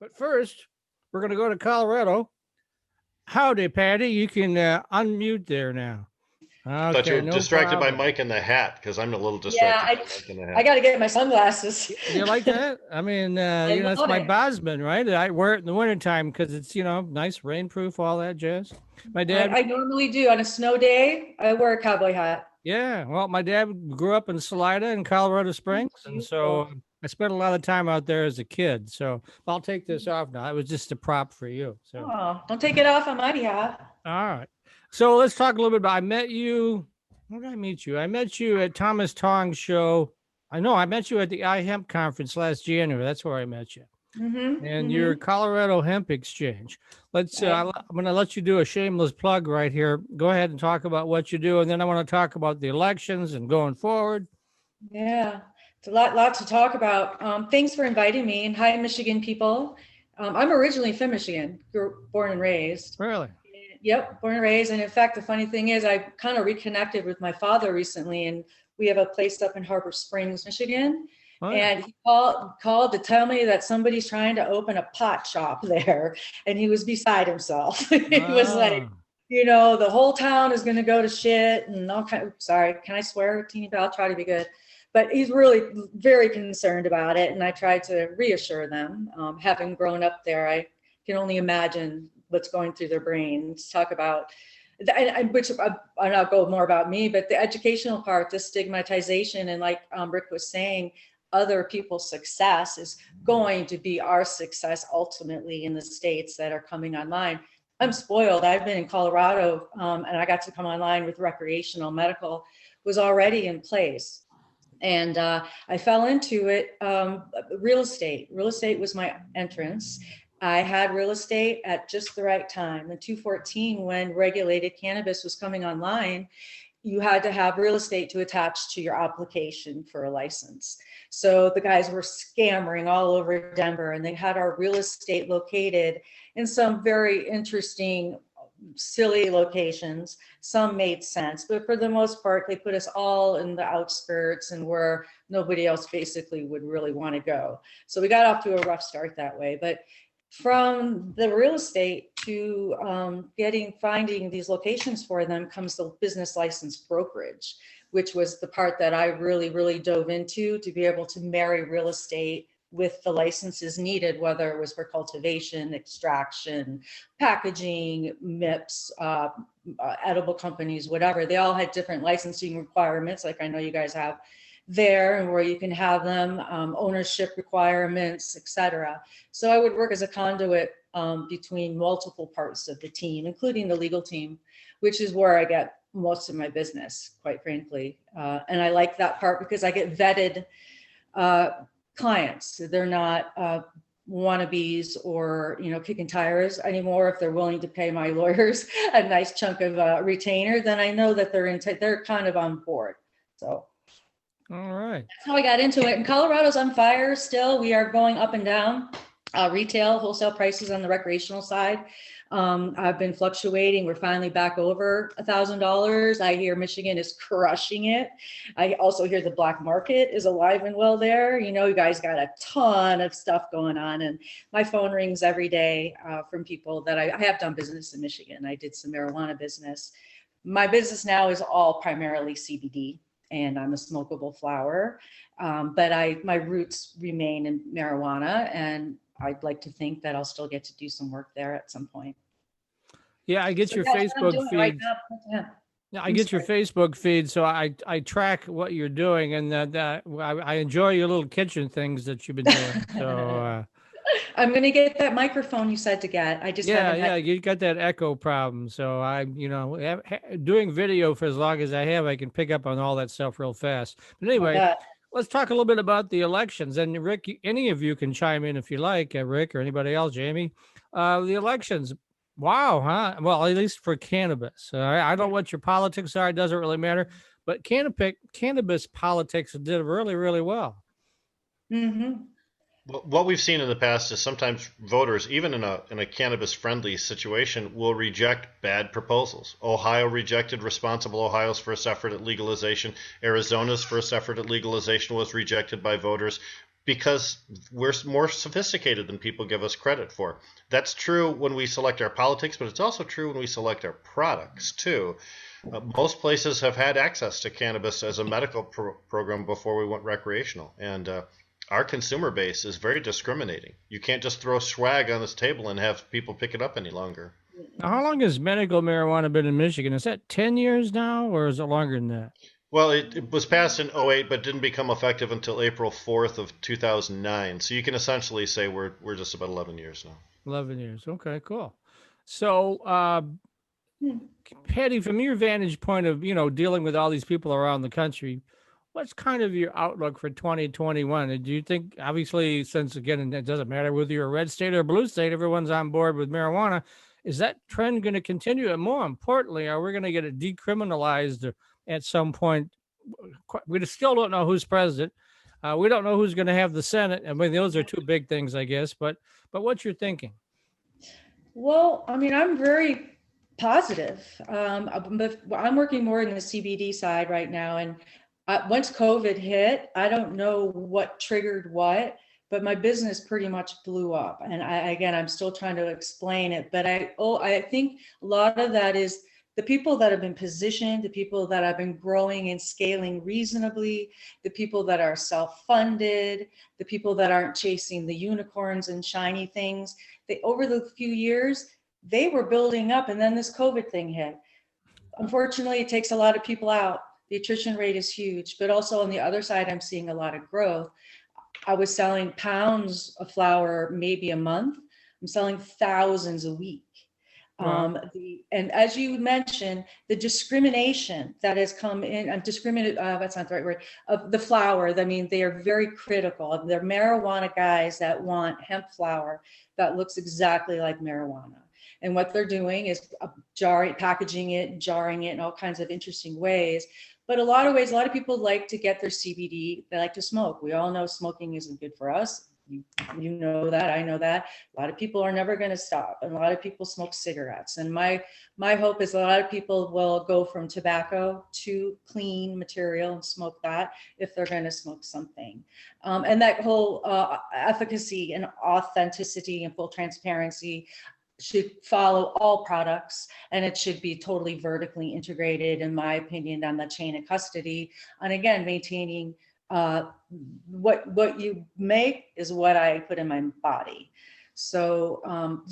But first, we're going to go to Colorado. Howdy, Patty. You can unmute there now. Thought you Okay, were no distracted by problem. Mike in the hat, because I'm a little Yeah, distracted by Mike in the I hat. got to get my sunglasses. You like that? I mean, I that's love my it. Bosman, right? I wear it in the wintertime because it's, nice, rainproof, all that jazz. My dad, I normally do on a snow day. I wear a cowboy hat. yeah, well, my dad grew up in Salida in Colorado Springs. And so Beautiful. I spent a lot of time out there as a kid. So I'll take this off now. It was just a prop for you. So, Oh, don't take it off on my hat. all right. So let's talk a little bit about, I met you. Where did I meet you? I met you at Thomas Tong's show. I know I met you at the Hemp conference last January. That's where I met you. And your Colorado Hemp Exchange. Let's. I'm going to let you do a shameless plug right here. Go ahead and talk about what you do, and then I want to talk about the elections and going forward. Yeah, it's a lot to talk about. Thanks for inviting me. And hi, Michigan people. I'm originally from Michigan, born and raised. Really? Yep, born and raised. And in fact, the funny thing is, I kind of reconnected with my father recently, and we have a place up in Harbor Springs, Michigan. Oh, yeah. And he called to tell me that somebody's trying to open a pot shop there, and he was beside himself. He was like, the whole town is going to go to shit and all kind of, sorry, can I swear, teeny bit? I'll try to be good. But he's really very concerned about it. And I tried to reassure them. Having grown up there, I can only imagine what's going through their brains. Talk about, which I'll not go more about me, but the educational part, the stigmatization, and like Rick was saying, other people's success is going to be our success ultimately in the states that are coming online. I'm spoiled. I've been in Colorado and I got to come online with recreational medical was already in place. And I fell into it. Real estate was my entrance. I had real estate at just the right time. In 2014, when regulated cannabis was coming online, you had to have real estate to attach to your application for a license. So the guys were scammering all over Denver, and they had our real estate located in some very interesting, silly locations. Some made sense, but for the most part, they put us all in the outskirts and where nobody else basically would really want to go. So we got off to a rough start that way. But from the real estate to finding these locations for them comes the business license brokerage, which was the part that I really dove into to be able to marry real estate with the licenses needed, whether it was for cultivation, extraction, packaging, MIPS, edible companies, whatever. They all had different licensing requirements, like I know you guys have there, and where you can have them, ownership requirements, etc. So I would work as a conduit between multiple parts of the team, including the legal team, which is where I get most of my business, quite frankly. And I like that part because I get vetted clients. They're not wannabes or kicking tires anymore. If they're willing to pay my lawyers a nice chunk of retainer, then I know that they're kind of on board. So. All right. That's how I got into it. And Colorado's on fire still. We are going up and down. Retail, wholesale prices on the recreational side. I've been fluctuating. We're finally back over $1,000. I hear Michigan is crushing it. I also hear the black market is alive and well there. You guys got a ton of stuff going on, and my phone rings every day from people that I have done business in Michigan. I did some marijuana business. My business now is all primarily CBD. And I'm a smokable flower, but my roots remain in marijuana, and I'd like to think that I'll still get to do some work there at some point. Yeah, I get your Facebook feed. Right now. Yeah, I get your Facebook feed, so I track what you're doing, and I enjoy your little kitchen things that you've been doing. So I'm going to get that microphone you said to get. I just you got that echo problem. So I'm doing video for as long as I have, I can pick up on all that stuff real fast. But anyway, let's talk a little bit about the elections. And Rick, any of you can chime in if you like, Rick or anybody else, Jamie. The elections. Wow, huh? Well, at least for cannabis. I don't know what your politics are. It doesn't really matter. But cannabis politics did really well. Mm-hmm. What we've seen in the past is sometimes voters, even in a cannabis-friendly situation, will reject bad proposals. Ohio rejected Responsible Ohio's first effort at legalization. Arizona's first effort at legalization was rejected by voters. because we're more sophisticated than people give us credit for. That's true when we select our politics, but it's also true when we select our products too. Most places have had access to cannabis as a medical program before we went recreational, and our consumer base is very discriminating. You can't just throw swag on this table and have people pick it up any longer. Now, how long has medical marijuana been in Michigan? Is that 10 years now, or is it longer than that? Well, it was passed in '08, but didn't become effective until April 4th of 2009. So you can essentially say we're just about 11 years now. 11 years. Okay, cool. So, Patty, from your vantage point of, dealing with all these people around the country, what's kind of your outlook for 2021? And do you think, obviously, since again, it doesn't matter whether you're a red state or a blue state, everyone's on board with marijuana. Is that trend going to continue? And more importantly, are we going to get it decriminalized at some point? We still don't know who's president. We don't know who's going to have the Senate. I mean, those are two big things, I guess. But what's your thinking? Well, I mean, I'm very positive. But I'm working more in the CBD side right now. And once COVID hit, I don't know what triggered what, but my business pretty much blew up. And I'm still trying to explain it. But I think a lot of that is the people that have been positioned, the people that have been growing and scaling reasonably, the people that are self-funded, the people that aren't chasing the unicorns and shiny things. Over the few years, they were building up, and then this COVID thing hit. Unfortunately, it takes a lot of people out. The attrition rate is huge, but also on the other side, I'm seeing a lot of growth. I was selling pounds of flower maybe a month. I'm selling thousands a week. Wow. And as you mentioned, the discrimination that has come in, that's not the right word, of the flower. I mean, they are very critical. They're marijuana guys that want hemp flower that looks exactly like marijuana. And what they're doing is packaging it, jarring it in all kinds of interesting ways. But a lot of people like to get their CBD. They like to smoke. We all know smoking isn't good for us. You know that, I know that. A lot of people are never going to stop, and a lot of people smoke cigarettes. And my hope is a lot of people will go from tobacco to clean material and smoke that if they're going to smoke something. And that whole efficacy and authenticity and full transparency should follow all products, and it should be totally vertically integrated, in my opinion, on the chain of custody. And again, maintaining what you make is what I put in my body. So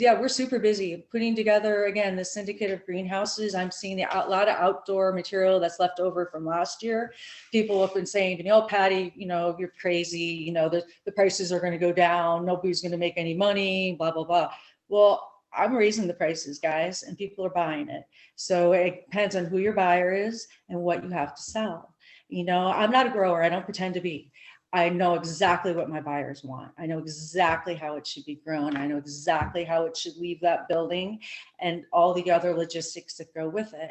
we're super busy putting together, again, the syndicate of greenhouses. I'm seeing a lot of outdoor material that's left over from last year. People have been saying to me, oh, Patty, you're crazy. The prices are going to go down. Nobody's going to make any money, blah, blah, blah. Well, I'm raising the prices, guys, and people are buying it. So it depends on who your buyer is and what you have to sell. I'm not a grower. I don't pretend to be. I know exactly what my buyers want. I know exactly how it should be grown. I know exactly how it should leave that building and all the other logistics that go with it.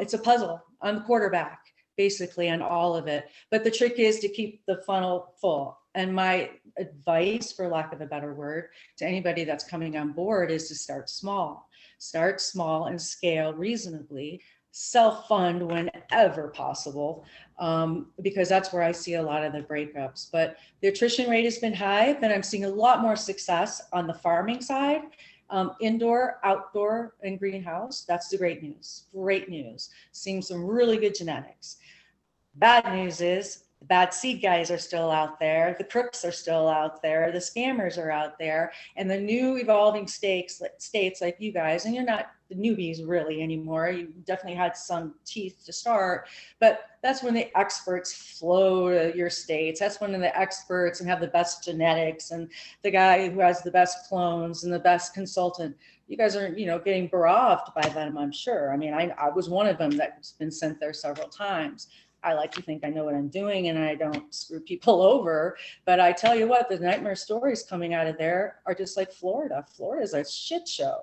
It's a puzzle. I'm the quarterback, basically, on all of it. But the trick is to keep the funnel full. And my advice, for lack of a better word, to anybody that's coming on board is to start small. Start small and scale reasonably. Self-fund whenever possible, because that's where I see a lot of the breakups. But the attrition rate has been high, but I'm seeing a lot more success on the farming side, indoor, outdoor, and greenhouse. That's the great news. Great news. Seeing some really good genetics. Bad news is the bad seed guys are still out there. The crooks are still out there. The scammers are out there. And the new evolving states like you guys, and you're not the newbies really anymore. You definitely had some teeth to start, but that's when the experts flow to your states. That's when the experts and have the best genetics and the guy who has the best clones and the best consultant. You guys are, getting barraged by them, I'm sure. I mean, I was one of them that's been sent there several times. I like to think I know what I'm doing and I don't screw people over, but I tell you what, the nightmare stories coming out of there are just like Florida. Florida is a shit show.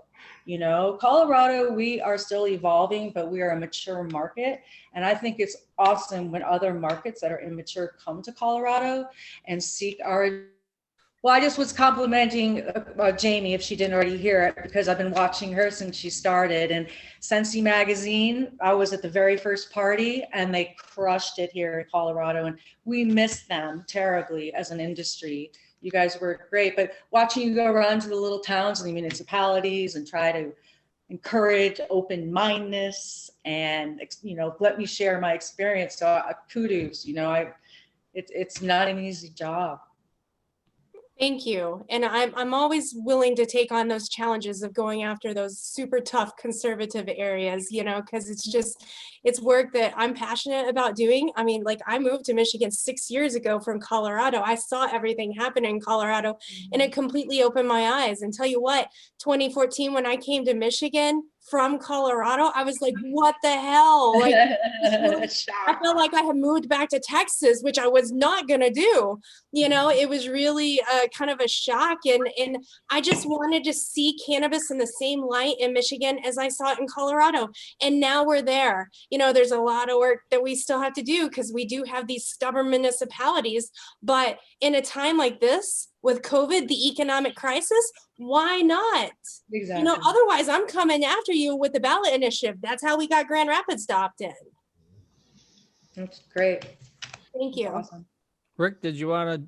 Colorado, we are still evolving, but we are a mature market. And I think it's awesome when other markets that are immature come to Colorado and seek our. Well, I just was complimenting Jamie, if she didn't already hear it, because I've been watching her since she started. And Sensi Magazine, I was at the very first party and they crushed it here in Colorado. And we miss them terribly as an industry. You guys were great, but watching you go around to the little towns and the municipalities and try to encourage open-mindedness and, let me share my experience. So kudos, it's not an easy job. Thank you. And I'm always willing to take on those challenges of going after those super tough conservative areas, because it's work that I'm passionate about doing. I mean, like I moved to Michigan 6 years ago from Colorado. I saw everything happen in Colorado and it completely opened my eyes. And tell you what, 2014, when I came to Michigan from Colorado, I was like, what the hell? Like, I felt like I had moved back to Texas, which I was not going to do. It was really kind of a shock. And I just wanted to see cannabis in the same light in Michigan as I saw it in Colorado. And now we're there. There's a lot of work that we still have to do because we do have these stubborn municipalities. But in a time like this, with COVID, the economic crisis, why not? Exactly. Otherwise I'm coming after you with the ballot initiative. That's how we got Grand Rapids adopted. That's great. Thank you. Awesome. Rick, did you want to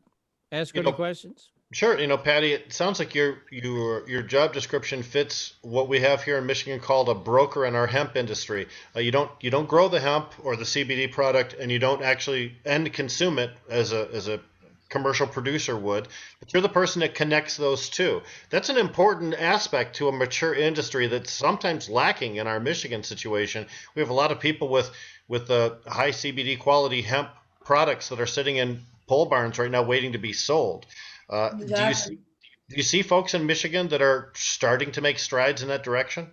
ask any questions? Sure. Patty, it sounds like your job description fits what we have here in Michigan called a broker in our hemp industry. You don't grow the hemp or the CBD product, and you don't actually end consume it as a commercial producer would, but you're the person that connects those two. That's an important aspect to a mature industry that's sometimes lacking in our Michigan situation. We have a lot of people with the high CBD quality hemp products that are sitting in pole barns right now waiting to be sold. Exactly. Do you see folks in Michigan that are starting to make strides in that direction?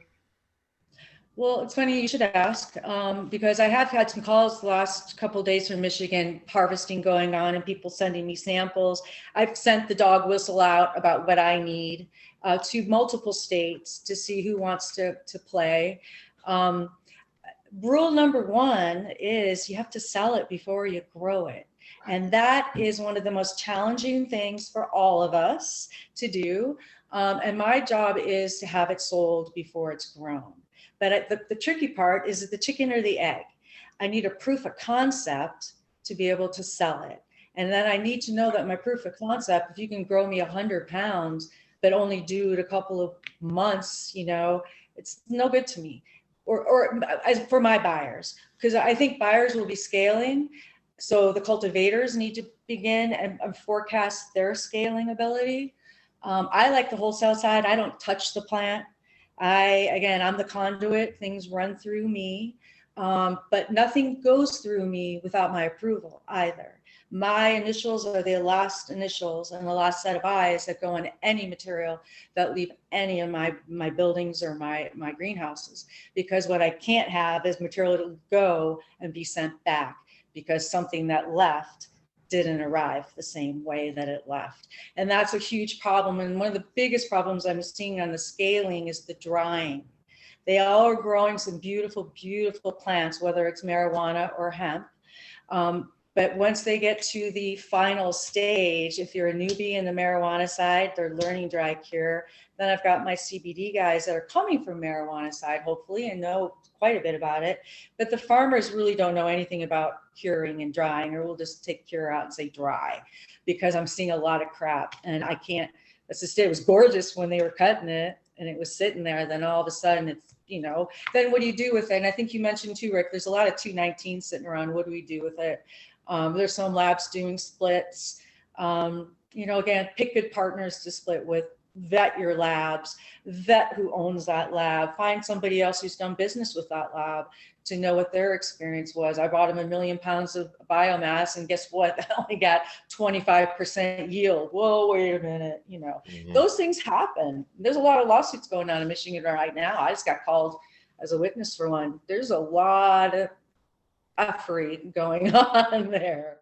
Well, it's funny you should ask, because I have had some calls the last couple of days from Michigan, harvesting going on and people sending me samples. I've sent the dog whistle out about what I need to multiple states to see who wants to play. Rule number one is you have to sell it before you grow it. And that is one of the most challenging things for all of us to do. And my job is to have it sold before it's grown. But the tricky part is the chicken or the egg. I need a proof of concept to be able to sell it. And then I need to know that my proof of concept, if you can grow me 100 pounds, but only do it a couple of months, it's no good to me. Or as for my buyers, because I think buyers will be scaling. So the cultivators need to begin and forecast their scaling ability. I like the wholesale side. I don't touch the plant. I'm the conduit, things run through me, but nothing goes through me without my approval either. My initials are the last initials and the last set of eyes that go on any material that leave any of my buildings or my greenhouses, because what I can't have is material to go and be sent back because something that left didn't arrive the same way that it left. And that's a huge problem. And one of the biggest problems I'm seeing on the scaling is the drying. They all are growing some beautiful, beautiful plants, whether it's marijuana or hemp. But once they get to the final stage, if you're a newbie in the marijuana side, they're learning dry cure. Then I've got my CBD guys that are coming from marijuana side, hopefully, and know quite a bit about it. But the farmers really don't know anything about curing and drying, or we'll just take cure out and say dry, because I'm seeing a lot of crap and I can't, that's just it. It was gorgeous when they were cutting it and it was sitting there. Then all of a sudden it's, then what do you do with it? And I think you mentioned too, Rick, there's a lot of 219 sitting around. What do we do with it? There's some labs doing splits. Again, pick good partners to split with, vet your labs, vet who owns that lab, find somebody else who's done business with that lab to know what their experience was. I bought them 1 million pounds of biomass and guess what? I only got 25% yield. Whoa, wait a minute. Those things happen. There's a lot of lawsuits going on in Michigan right now. I just got called as a witness for one. There's a lot of effery going on there.